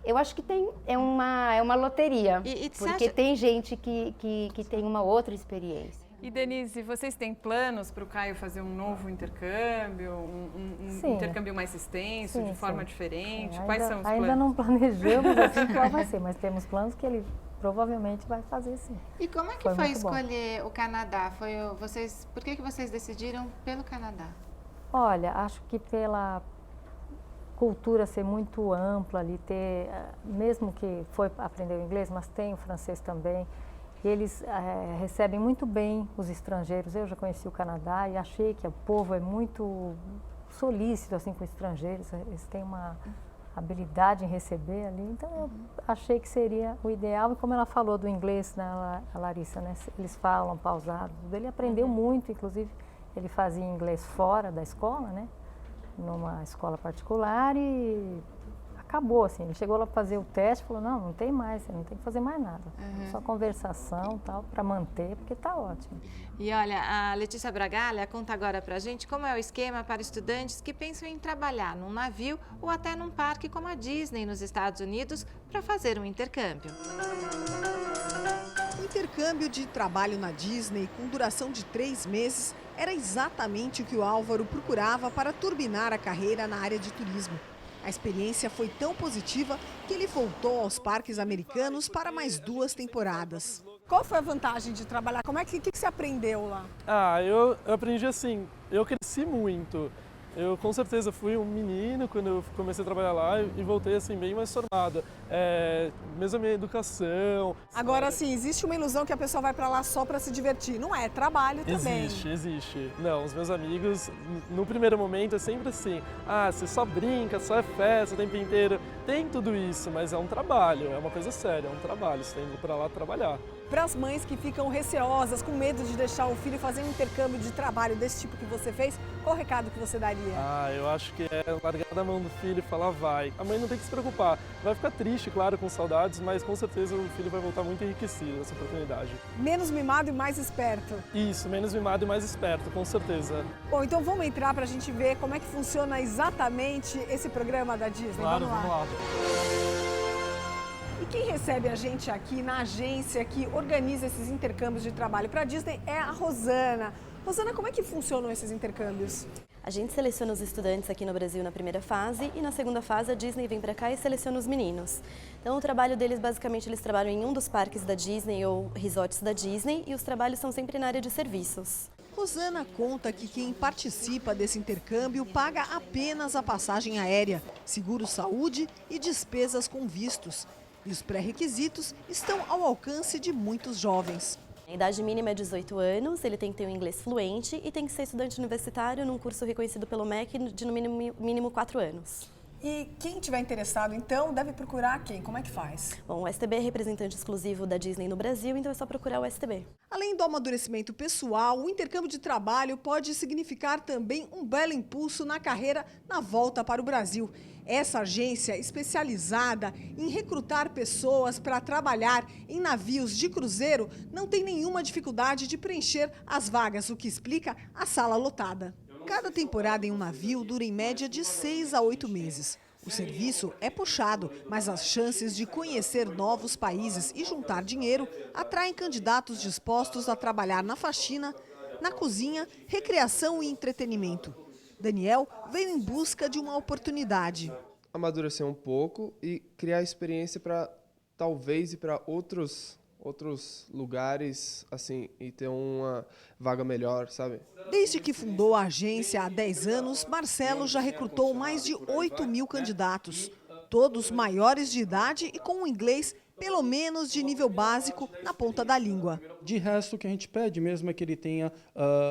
eu acho que é uma loteria, porque tem gente que tem uma outra experiência. E Denise, vocês têm planos para o Caio fazer um novo intercâmbio, um intercâmbio mais extenso, de forma diferente? Quais são os planos? Ainda não planejamos assim qual vai ser, mas temos planos que ele provavelmente vai fazer sim. E como é que foi escolher o Canadá? Por que vocês decidiram pelo Canadá? Olha, acho que pela cultura ser muito ampla ali, mesmo que foi aprender o inglês, mas tem o francês também, eles recebem muito bem os estrangeiros. Eu já conheci o Canadá e achei que o povo é muito solícito assim, com estrangeiros, eles têm uma habilidade em receber ali, então eu achei que seria o ideal. E como ela falou do inglês, né, a Larissa, né, eles falam pausado, ele aprendeu muito, inclusive ele fazia inglês fora da escola, né, numa escola particular, e acabou assim, ele chegou lá para fazer o teste e falou, não tem mais, você não tem que fazer mais nada, só conversação tal, para manter, porque está ótimo. E olha, a Letícia Bragalha conta agora pra gente como é o esquema para estudantes que pensam em trabalhar num navio ou até num parque como a Disney nos Estados Unidos para fazer um intercâmbio. O intercâmbio de trabalho na Disney, com duração de 3 meses, era exatamente o que o Álvaro procurava para turbinar a carreira na área de turismo. A experiência foi tão positiva que ele voltou aos parques americanos para mais 2 temporadas. Qual foi a vantagem de trabalhar? O que você aprendeu lá? Eu aprendi assim, eu cresci muito. Eu com certeza fui um menino quando eu comecei a trabalhar lá e voltei assim bem mais formado. Mesmo a minha educação. Agora sim, existe uma ilusão que a pessoa vai para lá só para se divertir. Não é, trabalho também. Existe. Não, os meus amigos, no primeiro momento é sempre assim, você só brinca, só é festa o tempo inteiro. Tem tudo isso, mas é um trabalho, é uma coisa séria, é um trabalho, você tem que ir para lá trabalhar. Para as mães que ficam receosas, com medo de deixar o filho fazer um intercâmbio de trabalho desse tipo que você fez, qual o recado que você daria? Eu acho que é largar da mão do filho e falar vai. A mãe não tem que se preocupar. Vai ficar triste, claro, com saudades, mas com certeza o filho vai voltar muito enriquecido dessa oportunidade. Menos mimado e mais esperto. Isso, menos mimado e mais esperto, com certeza. Bom, então vamos entrar para a gente ver como é que funciona exatamente esse programa da Disney. Claro, vamos lá. E quem recebe a gente aqui na agência que organiza esses intercâmbios de trabalho para a Disney é a Rosana. Rosana, como é que funcionam esses intercâmbios? A gente seleciona os estudantes aqui no Brasil na primeira fase e na segunda fase a Disney vem para cá e seleciona os meninos. Então o trabalho deles, basicamente, eles trabalham em um dos parques da Disney ou resorts da Disney e os trabalhos são sempre na área de serviços. Rosana conta que quem participa desse intercâmbio paga apenas a passagem aérea, seguro-saúde e despesas com vistos. E os pré-requisitos estão ao alcance de muitos jovens. A idade mínima é 18 anos, ele tem que ter um inglês fluente e tem que ser estudante universitário num curso reconhecido pelo MEC de no mínimo 4 anos. E quem estiver interessado, então, deve procurar quem? Como é que faz? Bom, o STB é representante exclusivo da Disney no Brasil, então é só procurar o STB. Além do amadurecimento pessoal, o intercâmbio de trabalho pode significar também um belo impulso na carreira na volta para o Brasil. Essa agência, especializada em recrutar pessoas para trabalhar em navios de cruzeiro, não tem nenhuma dificuldade de preencher as vagas, o que explica a sala lotada. Cada temporada em um navio dura em média de 6 a 8 meses. O serviço é puxado, mas as chances de conhecer novos países e juntar dinheiro atraem candidatos dispostos a trabalhar na faxina, na cozinha, recreação e entretenimento. Daniel veio em busca de uma oportunidade. Amadurecer um pouco e criar experiência para talvez ir para outros lugares, assim, e ter uma vaga melhor, sabe? Desde que fundou a agência há 10 anos, Marcelo já recrutou mais de 8.000 candidatos, todos maiores de idade e com um inglês pelo menos de nível básico na ponta da língua. De resto, o que a gente pede mesmo é que ele tenha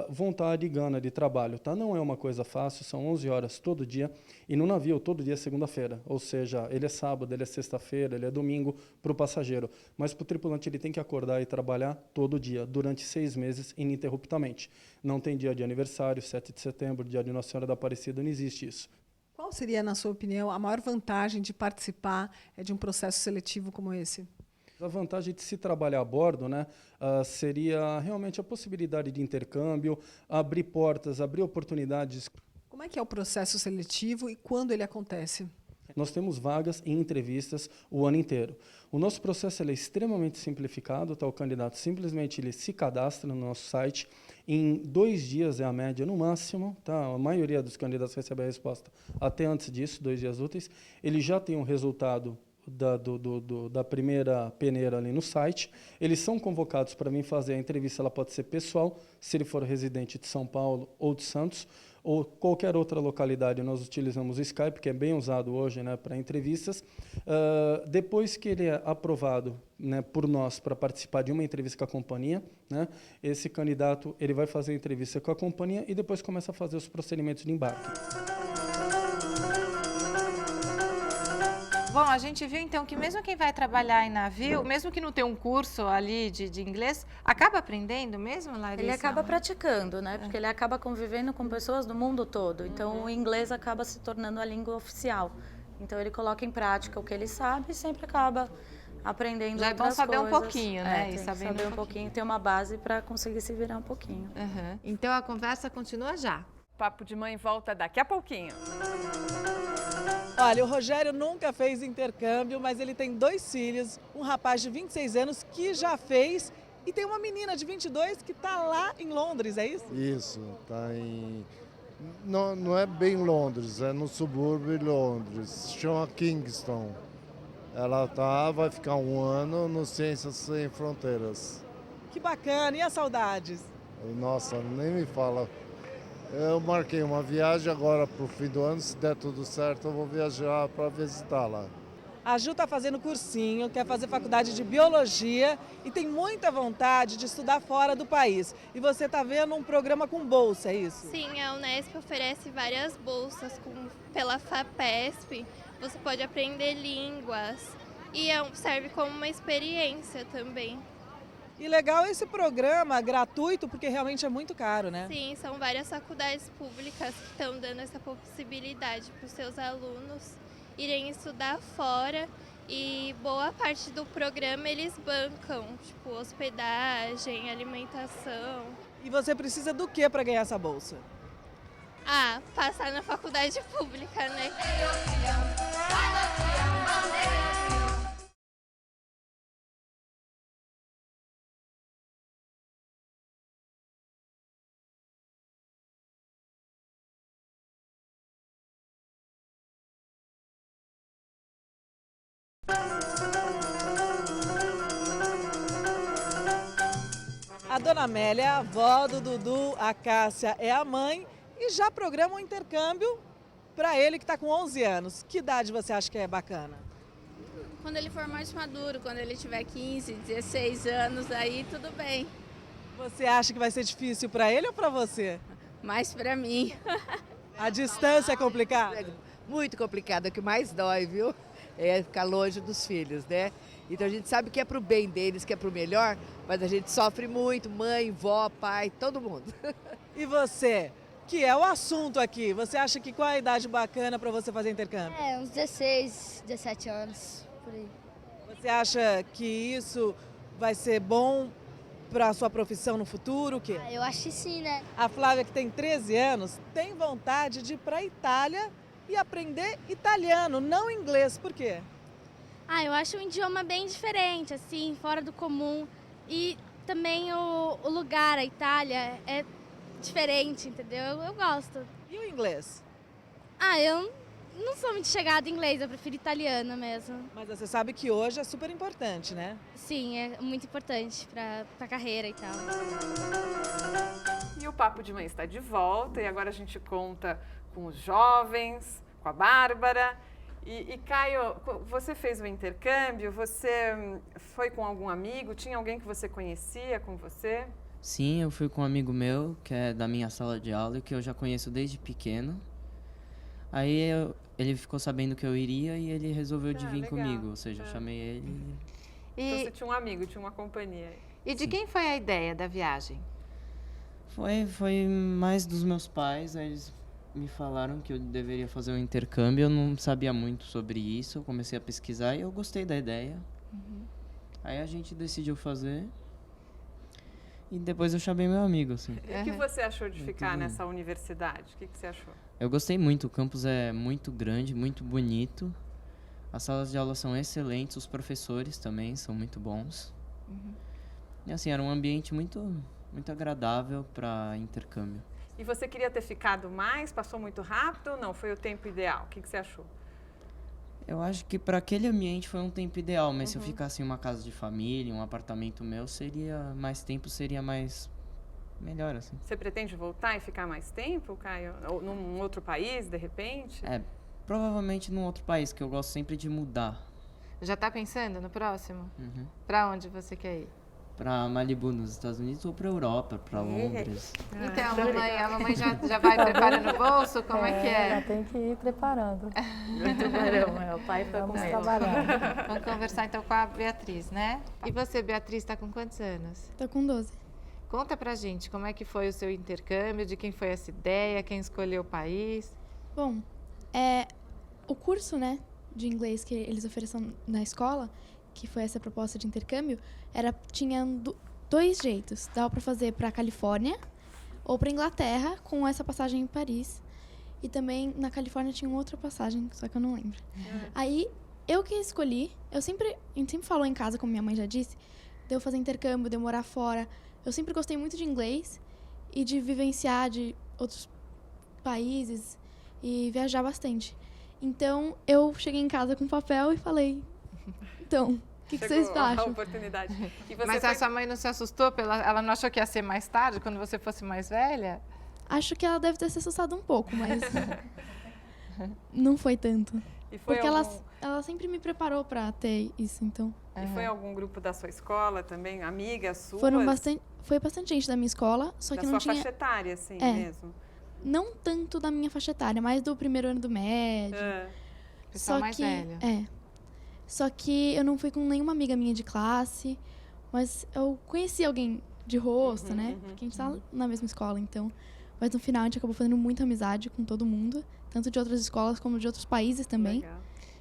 vontade e gana de trabalho, tá? Não é uma coisa fácil, são 11 horas todo dia, e no navio todo dia é segunda-feira, ou seja, ele é sábado, ele é sexta-feira, ele é domingo para o passageiro, mas para o tripulante ele tem que acordar e trabalhar todo dia, durante 6 meses, ininterruptamente. Não tem dia de aniversário, 7 de setembro, dia de Nossa Senhora da Aparecida, não existe isso. Qual seria, na sua opinião, a maior vantagem de participar de um processo seletivo como esse? A vantagem de se trabalhar a bordo, né, seria realmente a possibilidade de intercâmbio, abrir portas, abrir oportunidades. Como é que é o processo seletivo e quando ele acontece? Nós temos vagas e entrevistas o ano inteiro. O nosso processo é extremamente simplificado, tá? O candidato simplesmente ele se cadastra no nosso site. Em 2 dias é a média no máximo, tá? A maioria dos candidatos recebe a resposta até antes disso, 2 dias úteis. Ele já tem um resultado da primeira peneira ali no site. Eles são convocados para vir fazer a entrevista, ela pode ser pessoal, se ele for residente de São Paulo ou de Santos, ou qualquer outra localidade. Nós utilizamos o Skype, que é bem usado hoje, né, para entrevistas. Depois que ele é aprovado, né, por nós para participar de uma entrevista com a companhia, né, esse candidato ele vai fazer a entrevista com a companhia e depois começa a fazer os procedimentos de embarque. Bom, a gente viu então que mesmo quem vai trabalhar em navio, mesmo que não tenha um curso ali de inglês, acaba aprendendo mesmo, Larissa? Ele acaba praticando, né? Porque ele acaba convivendo com pessoas do mundo todo. Então o inglês acaba se tornando a língua oficial. Então ele coloca em prática o que ele sabe e sempre acaba aprendendo outras coisas. Já é bom saber um pouquinho, né? Tem que saber um pouquinho, ter uma base para conseguir se virar um pouquinho. Uhum. Então a conversa continua já. Papo de Mãe volta daqui a pouquinho. Olha, o Rogério nunca fez intercâmbio, mas ele tem 2 filhos, um rapaz de 26 anos que já fez e tem uma menina de 22 que está lá em Londres, é isso? Isso, está em... Não é bem Londres, é no subúrbio de Londres, chama Kingston. Ela vai ficar 1 ano no Ciências Sem Fronteiras. Que bacana, e as saudades? Nossa, nem me fala. Eu marquei uma viagem agora para o fim do ano, se der tudo certo eu vou viajar para visitar lá. A Ju está fazendo cursinho, quer fazer faculdade de biologia e tem muita vontade de estudar fora do país. E você está vendo um programa com bolsa, é isso? Sim, a Unesp oferece várias bolsas pela FAPESP. Você pode aprender línguas e serve como uma experiência também. E legal esse programa gratuito, porque realmente é muito caro, né? Sim, são várias faculdades públicas que estão dando essa possibilidade para os seus alunos irem estudar fora e boa parte do programa eles bancam, tipo hospedagem, alimentação. E você precisa do que para ganhar essa bolsa? Ah, passar na faculdade pública, né? A dona Amélia é a avó do Dudu, a Cássia é a mãe e já programa um intercâmbio para ele que está com 11 anos. Que idade você acha que é bacana? Quando ele for mais maduro, quando ele tiver 15, 16 anos, aí tudo bem. Você acha que vai ser difícil para ele ou para você? Mais para mim. A distância é complicada? É muito complicado, é o que mais dói, viu? É ficar longe dos filhos, né? Então a gente sabe que é pro bem deles, que é pro melhor, mas a gente sofre muito, mãe, vó, pai, todo mundo. E você, que é o assunto aqui, você acha que qual é a idade bacana para você fazer intercâmbio? É, uns 16, 17 anos, por aí. Você acha que isso vai ser bom para a sua profissão no futuro? O quê? Eu acho que sim, né? A Flávia, que tem 13 anos, tem vontade de ir para a Itália e aprender italiano, não inglês. Por quê? Eu acho um idioma bem diferente, assim, fora do comum. E também o lugar, a Itália, é diferente, entendeu? Eu gosto. E o inglês? Eu não sou muito chegada em inglês, eu prefiro italiano mesmo. Mas você sabe que hoje é super importante, né? Sim, é muito importante para a carreira e tal. E o Papo de Mãe está de volta e agora a gente conta com os jovens, com a Bárbara. E Caio, você fez o intercâmbio, você foi com algum amigo? Tinha alguém que você conhecia com você? Sim, eu fui com um amigo meu, que é da minha sala de aula, que eu já conheço desde pequeno. Aí ele ficou sabendo que eu iria e ele resolveu de vir legal. Comigo, ou seja, eu chamei ele. Então você tinha um amigo, tinha uma companhia. E de quem foi a ideia da viagem? Foi mais dos meus pais, aí eles me falaram que eu deveria fazer um intercâmbio, eu não sabia muito sobre isso, eu comecei a pesquisar e eu gostei da ideia. Aí a gente decidiu fazer e depois eu chamei meu amigo, assim. E o que você achou de ficar nessa universidade? O que você achou? Eu gostei muito, o campus é muito grande, muito bonito, as salas de aula são excelentes, os professores também são muito bons. E assim, era um ambiente muito agradável para intercâmbio. E você queria ter ficado mais? Passou muito rápido ou não? Foi o tempo ideal? O que você achou? Eu acho que para aquele ambiente foi um tempo ideal, mas se eu ficasse em uma casa de família, um apartamento meu, seria mais tempo, seria mais melhor, assim. Você pretende voltar e ficar mais tempo, Caio? Ou num outro país, de repente? Provavelmente num outro país, que eu gosto sempre de mudar. Já tá pensando no próximo? Para onde você quer ir? Para Malibu, nos Estados Unidos, ou para Europa, para Londres. Então, a mamãe já vai preparando o bolso? Como é que é? Já tem que ir preparando. O pai foi Vamos com ele. trabalhar. Vamos conversar então com a Beatriz, né? E você, Beatriz, está com quantos anos? Tô com 12. Conta pra gente como é que foi o seu intercâmbio, de quem foi essa ideia, quem escolheu o país. Bom, o curso, né, de inglês que eles ofereceram na escola, que foi essa proposta de intercâmbio, tinha dois jeitos. Dava para fazer para a Califórnia ou para Inglaterra, com essa passagem em Paris. E também na Califórnia tinha uma outra passagem, só que eu não lembro. Aí, eu que escolhi, a gente sempre falou em casa, como minha mãe já disse, de eu fazer intercâmbio, de eu morar fora. Eu sempre gostei muito de inglês e de vivenciar de outros países e viajar bastante. Então, eu cheguei em casa com papel e falei... Então, o que vocês acham? A oportunidade. E você Mas a sua mãe não se assustou? Ela não achou que ia ser mais tarde, quando você fosse mais velha? Acho que ela deve ter se assustado um pouco, mas não foi tanto. E foi Porque algum... ela sempre me preparou para ter isso, então. E foi algum grupo da sua escola também, amigas suas? Foi bastante gente da minha escola, só que não tinha... Da sua faixa etária, assim, mesmo? Não tanto da minha faixa etária, mais do primeiro ano do médio. Pessoal mais velho. Só que eu não fui com nenhuma amiga minha de classe, mas eu conheci alguém de rosto, né? Porque a gente tá na mesma escola, então. Mas no final a gente acabou fazendo muita amizade com todo mundo, tanto de outras escolas como de outros países também. Legal.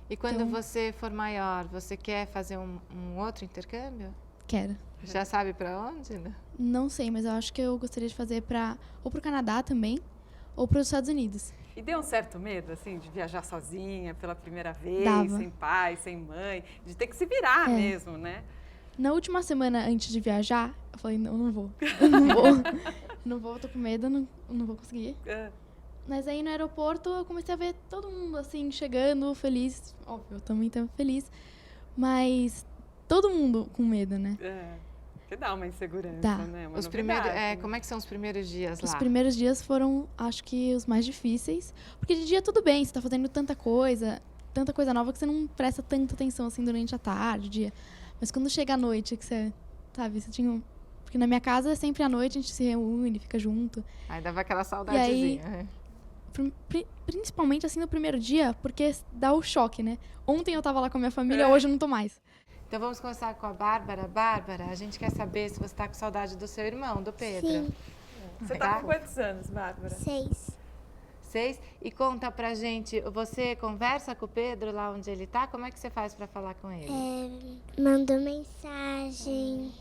E quando você for maior, você quer fazer um outro intercâmbio? Quero. Já sabe para onde? Né? Não sei, mas eu acho que eu gostaria de fazer ou pro Canadá também, ou para os Estados Unidos. E deu um certo medo, assim, de viajar sozinha pela primeira vez, Dava. sem pai, sem mãe, de ter que se virar mesmo, né? Na última semana antes de viajar, eu falei, não vou. Não vou, tô com medo, não vou conseguir. Mas aí no aeroporto eu comecei a ver todo mundo, assim, chegando, feliz. Óbvio, eu também estava feliz. Mas todo mundo com medo, né? Que dá uma insegurança, né? Uma como é que são os primeiros dias lá? Os primeiros dias foram, acho que, os mais difíceis. Porque de dia tudo bem, você tá fazendo tanta coisa nova que você não presta tanta atenção, assim, durante a tarde, o dia. Mas quando chega a noite, que você, sabe, você tinha... Porque na minha casa, é sempre à noite, a gente se reúne, fica junto. Aí dava aquela saudadezinha. E aí, principalmente, assim, no primeiro dia, porque dá o choque, né? Ontem eu tava lá com a minha família, hoje eu não tô mais. Então vamos começar com a Bárbara. Bárbara, a gente quer saber se você tá com saudade do seu irmão, do Pedro. Sim. Você tá com quantos anos, Bárbara? 6. 6? E conta pra gente, você conversa com o Pedro lá onde ele tá? Como é que você faz pra falar com ele? Mando mensagem,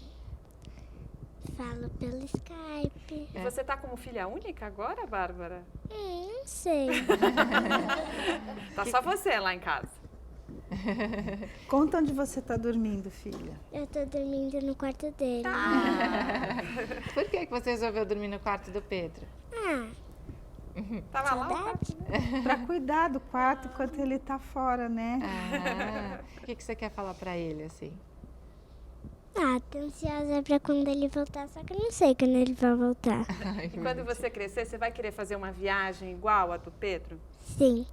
falo pelo Skype. E você tá como filha única agora, Bárbara? Não sei. Tá só você lá em casa. Conta onde você tá dormindo, filha. Eu tô dormindo no quarto dele. Por que você resolveu dormir no quarto do Pedro? Tava lá? Pra cuidar do quarto enquanto ele tá fora, né? O que você quer falar pra ele, assim? Tô ansiosa pra quando ele voltar, só que eu não sei quando ele vai voltar. E quando você crescer, você vai querer fazer uma viagem igual a do Pedro? Sim.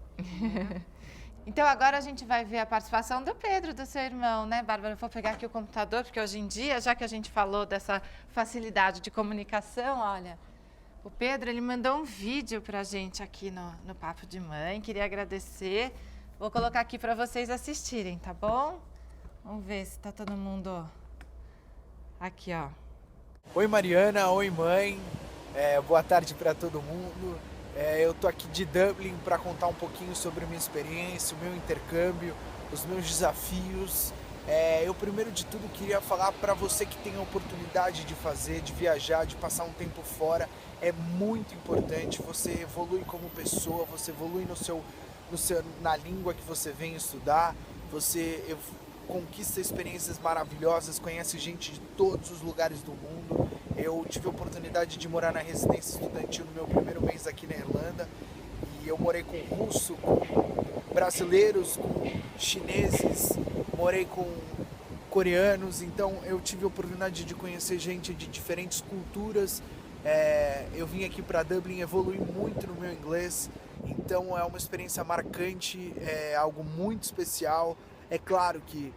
Então agora a gente vai ver a participação do Pedro, do seu irmão, né, Bárbara? Eu vou pegar aqui o computador, porque hoje em dia, já que a gente falou dessa facilidade de comunicação, olha, o Pedro, ele mandou um vídeo pra gente aqui no Papo de Mãe, queria agradecer. Vou colocar aqui para vocês assistirem, tá bom? Vamos ver se tá todo mundo aqui, ó. Oi, Mariana, oi, mãe, boa tarde para todo mundo. Eu tô aqui de Dublin para contar um pouquinho sobre a minha experiência, o meu intercâmbio, os meus desafios. Eu, primeiro de tudo, queria falar para você que tem a oportunidade de fazer, de viajar, de passar um tempo fora. É muito importante, você evolui como pessoa, você evolui na língua que você vem estudar, você conquista experiências maravilhosas, conhece gente de todos os lugares do mundo. Eu tive a oportunidade de morar na residência estudantil no meu primeiro mês aqui na Irlanda e eu morei com russo, com brasileiros, com chineses, morei com coreanos, então eu tive a oportunidade de conhecer gente de diferentes culturas. Eu vim aqui para Dublin, evolui muito no meu inglês, então é uma experiência marcante, é algo muito especial. É claro que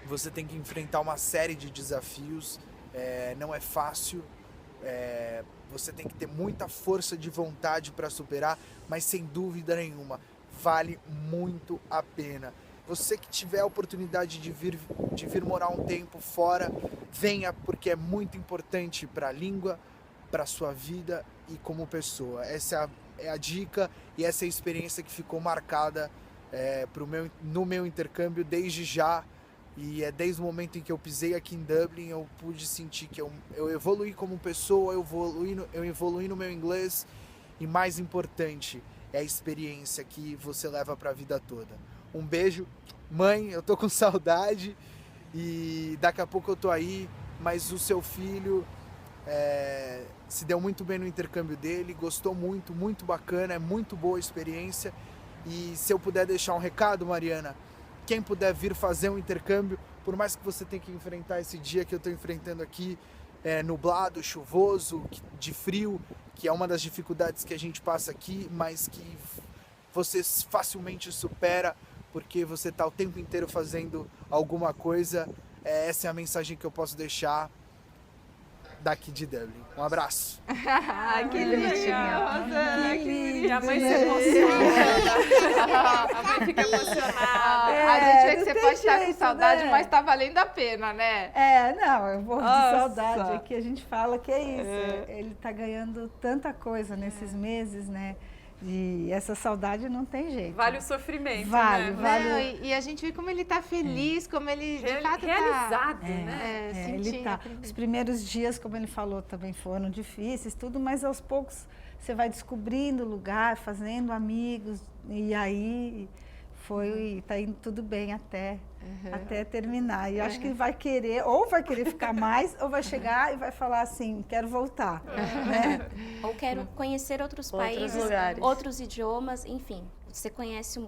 você tem que enfrentar uma série de desafios, não é fácil, você tem que ter muita força de vontade para superar, mas sem dúvida nenhuma, vale muito a pena. Você que tiver a oportunidade de vir morar um tempo fora, venha, porque é muito importante para a língua, para a sua vida e como pessoa. Essa é a dica e essa é a experiência que ficou marcada no meu intercâmbio desde já, e desde o momento em que eu pisei aqui em Dublin eu pude sentir que eu evoluí como pessoa, eu evoluí no meu inglês, e mais importante é a experiência que você leva para a vida toda. Um beijo, mãe, eu tô com saudade e daqui a pouco eu tô aí, mas o seu filho se deu muito bem no intercâmbio dele, gostou muito, muito bacana, é muito boa a experiência. E se eu puder deixar um recado, Mariana, quem puder vir fazer um intercâmbio, por mais que você tenha que enfrentar esse dia que eu estou enfrentando aqui, nublado, chuvoso, de frio, que é uma das dificuldades que a gente passa aqui, mas que você facilmente supera porque você está o tempo inteiro fazendo alguma coisa. Essa é a mensagem que eu posso deixar daqui de Dublin. Um abraço. Que lindinha, Rosana, que linda. A mãe se emociona. A mãe fica emocionada. A gente vê que você pode estar com jeito, saudade, né? mas tá valendo a pena, né? Não, eu morro de Nossa. saudade. Aqui a gente fala que é isso. Ele tá ganhando tanta coisa nesses meses, né? E essa saudade não tem jeito. Vale o sofrimento, Vale, né? vale. E a gente vê como ele tá feliz, como ele de fato realizado, tá, né? Ele tá. Os primeiros dias, como ele falou, também foram difíceis, tudo, mas aos poucos você vai descobrindo o lugar, fazendo amigos, e aí tá indo tudo bem até terminar. E acho que vai querer ficar mais, ou vai chegar e vai falar assim, quero voltar. Né? Ou quero conhecer outros países, lugares. outros idiomas, enfim. Você conhece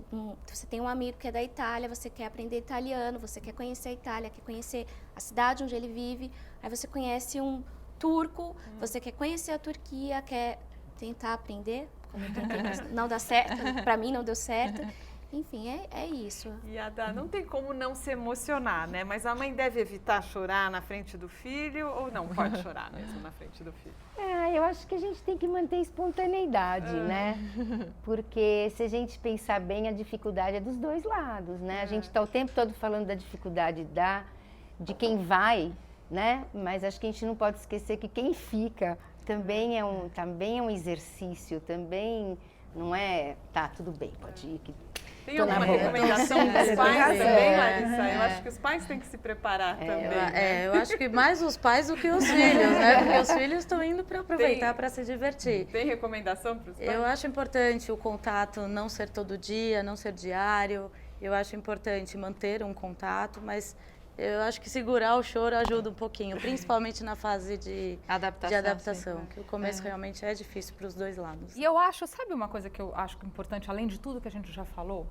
você tem um amigo que é da Itália, você quer aprender italiano, você quer conhecer a Itália, quer conhecer a cidade onde ele vive, aí você conhece um turco, você quer conhecer a Turquia, quer tentar aprender, como eu tentei, mas não dá certo, para mim não deu certo. Enfim, é isso. E Ada, não tem como não se emocionar, né? Mas a mãe deve evitar chorar na frente do filho ou não pode chorar mesmo na frente do filho? Eu acho que a gente tem que manter a espontaneidade, né? Porque se a gente pensar bem, a dificuldade é dos dois lados, né? A gente está o tempo todo falando da dificuldade de quem vai, né? Mas acho que a gente não pode esquecer que quem fica também é um exercício, também não é, tá, tudo bem, pode ir, que tem alguma recomendação para os pais também, Larissa? Eu acho que os pais têm que se preparar também. Eu acho que mais os pais do que os filhos, né? Porque os filhos estão indo para aproveitar, para se divertir. Tem recomendação para os pais? Eu acho importante o contato não ser todo dia, não ser diário. Eu acho importante manter um contato, mas eu acho que segurar o choro ajuda um pouquinho, principalmente na fase de adaptação, que o começo realmente é difícil para os dois lados. E eu acho, sabe uma coisa que eu acho importante, além de tudo que a gente já falou?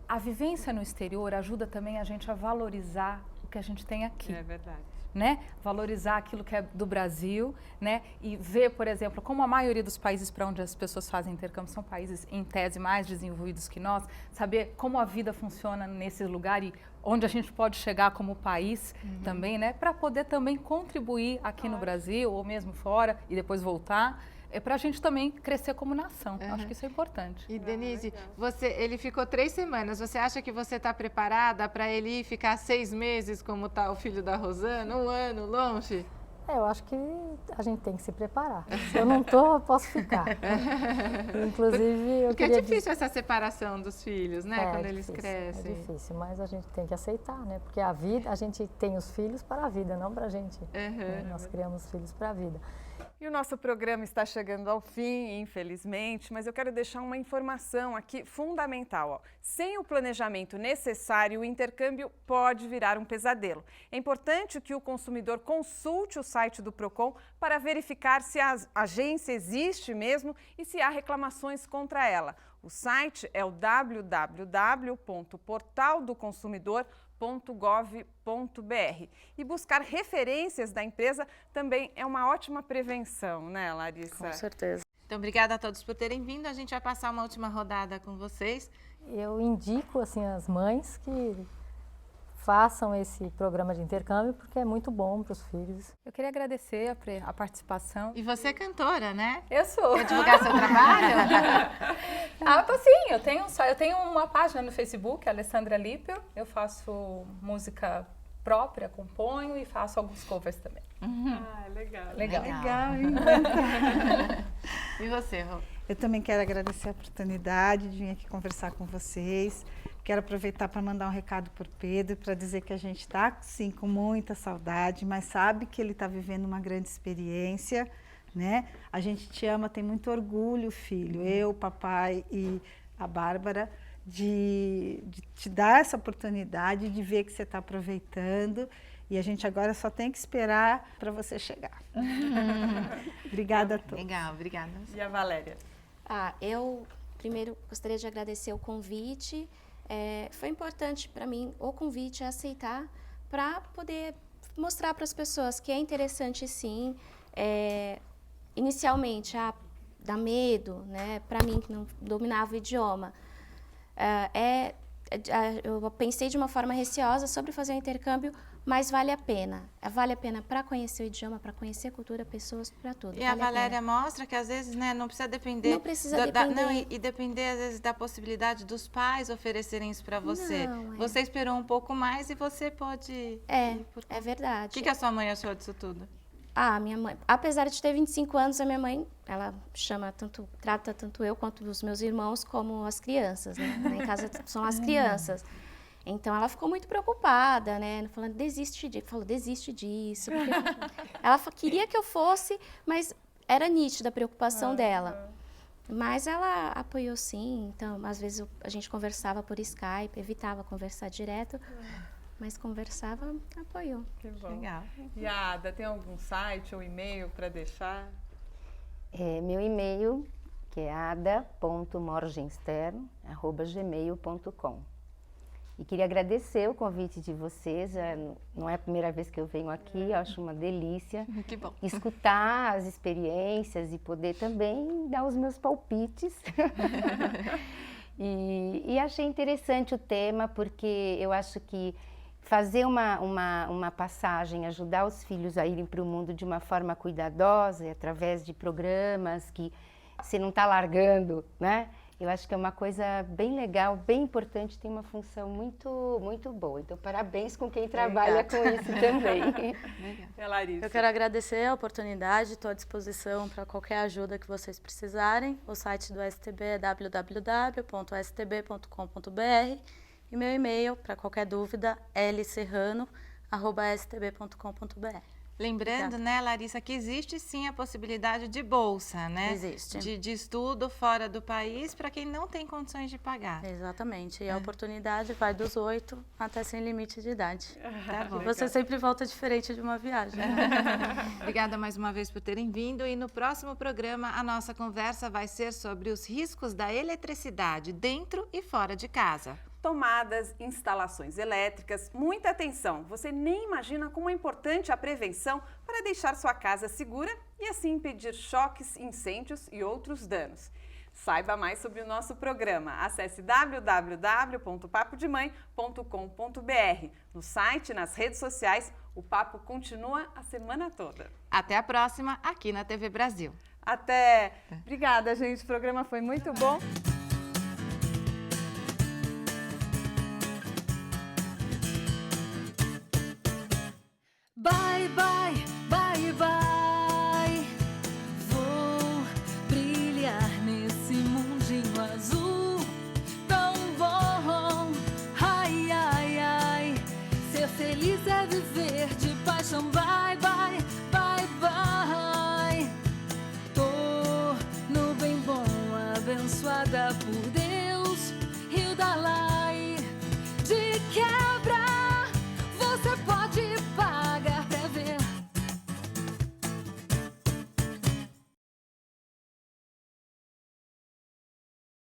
A vivência no exterior ajuda também a gente a valorizar o que a gente tem aqui. É verdade. Né? Valorizar aquilo que é do Brasil, né? E ver, por exemplo, como a maioria dos países para onde as pessoas fazem intercâmbio são países, em tese, mais desenvolvidos que nós, saber como a vida funciona nesse lugar e onde a gente pode chegar como país também, né? Para poder também contribuir aqui no Brasil ou mesmo fora e depois voltar. Para a gente também crescer como nação. Acho que isso é importante. E Denise, ele ficou 3 semanas. Você acha que você está preparada para ele ir ficar 6 meses, como está o filho da Rosana, 1 ano longe? Eu acho que a gente tem que se preparar. Se eu não estou, eu posso ficar. Inclusive, Porque é difícil essa separação dos filhos, né? Quando eles crescem. É difícil, mas a gente tem que aceitar, né? Porque a gente tem os filhos para a vida, não para a gente. Nós criamos filhos para a vida. E o nosso programa está chegando ao fim, infelizmente, mas eu quero deixar uma informação aqui fundamental. Sem o planejamento necessário, o intercâmbio pode virar um pesadelo. É importante que o consumidor consulte o site do Procon para verificar se a agência existe mesmo e se há reclamações contra ela. O site é o www.portaldoconsumidor.gov.br. E buscar referências da empresa também é uma ótima prevenção, né, Larissa? Com certeza. Então, obrigada a todos por terem vindo. A gente vai passar uma última rodada com vocês. Eu indico, assim, as mães que façam esse programa de intercâmbio, porque é muito bom para os filhos. Eu queria agradecer a participação. E você é cantora, né? Eu sou. Quer divulgar seu trabalho? Tô sim, eu tenho uma página no Facebook, Alessandra Lippel. Eu faço música própria, componho e faço alguns covers também. Legal. Legal, hein? E você, Rô? Eu também quero agradecer a oportunidade de vir aqui conversar com vocês. Quero aproveitar para mandar um recado para o Pedro, para dizer que a gente está, sim, com muita saudade, mas sabe que ele está vivendo uma grande experiência, né? A gente te ama, tem muito orgulho, filho, eu, papai e a Bárbara, de te dar essa oportunidade, de ver que você está aproveitando. E a gente agora só tem que esperar para você chegar. Obrigada a todos. Legal, obrigada. E a Valéria? Eu primeiro gostaria de agradecer o convite. Foi importante para mim o convite, aceitar, para poder mostrar para as pessoas que é interessante sim, inicialmente, dá medo, né? Para mim que não dominava o idioma, eu pensei de uma forma receosa sobre fazer o intercâmbio, mas vale a pena. Vale a pena para conhecer o idioma, para conhecer a cultura, pessoas, para tudo. E a Valéria mostra que às vezes, né, não precisa depender. Não precisa depender. E depender às vezes da possibilidade dos pais oferecerem isso para você. Você esperou um pouco mais e você pode. É verdade. O que a sua mãe achou disso tudo? Minha mãe, apesar de ter 25 anos, a minha mãe, ela trata tanto eu quanto os meus irmãos como as crianças, né? Lá em casa são as crianças. Então, ela ficou muito preocupada, né? Falando, desiste disso. Ela queria que eu fosse, mas era nítida a preocupação dela. Mas ela apoiou sim. Então, às vezes a gente conversava por Skype, evitava conversar direto. Mas conversava, apoiou. Que bom. Legal. E a Ada, tem algum site ou e-mail para deixar? Meu e-mail, que é ada.morgenstern@gmail.com. E queria agradecer o convite de vocês. Não é a primeira vez que eu venho aqui, eu acho uma delícia. Que bom. Escutar as experiências e poder também dar os meus palpites. E achei interessante o tema, porque eu acho que fazer uma passagem, ajudar os filhos a irem para o mundo de uma forma cuidadosa, através de programas que você não está largando, né? Eu acho que é uma coisa bem legal, bem importante, tem uma função muito, muito boa. Então, parabéns com quem trabalha com isso também. Larissa. Eu quero agradecer a oportunidade, estou à disposição para qualquer ajuda que vocês precisarem. O site do STB é www.stb.com.br e meu e-mail, para qualquer dúvida, lserrano@stb.com.br. Lembrando, né, Larissa, que existe sim a possibilidade de bolsa, né? Existe. De estudo fora do país para quem não tem condições de pagar. Exatamente. E a oportunidade vai dos 8 até sem limite de idade. Tá bom. E você sempre volta diferente de uma viagem. Obrigada mais uma vez por terem vindo. E no próximo programa, a nossa conversa vai ser sobre os riscos da eletricidade dentro e fora de casa. Tomadas, instalações elétricas, muita atenção. Você nem imagina como é importante a prevenção para deixar sua casa segura e assim impedir choques, incêndios e outros danos. Saiba mais sobre o nosso programa. Acesse www.papodemãe.com.br. No site e nas redes sociais, o papo continua a semana toda. Até a próxima, aqui na TV Brasil. Até! Obrigada, gente. O programa foi muito bom.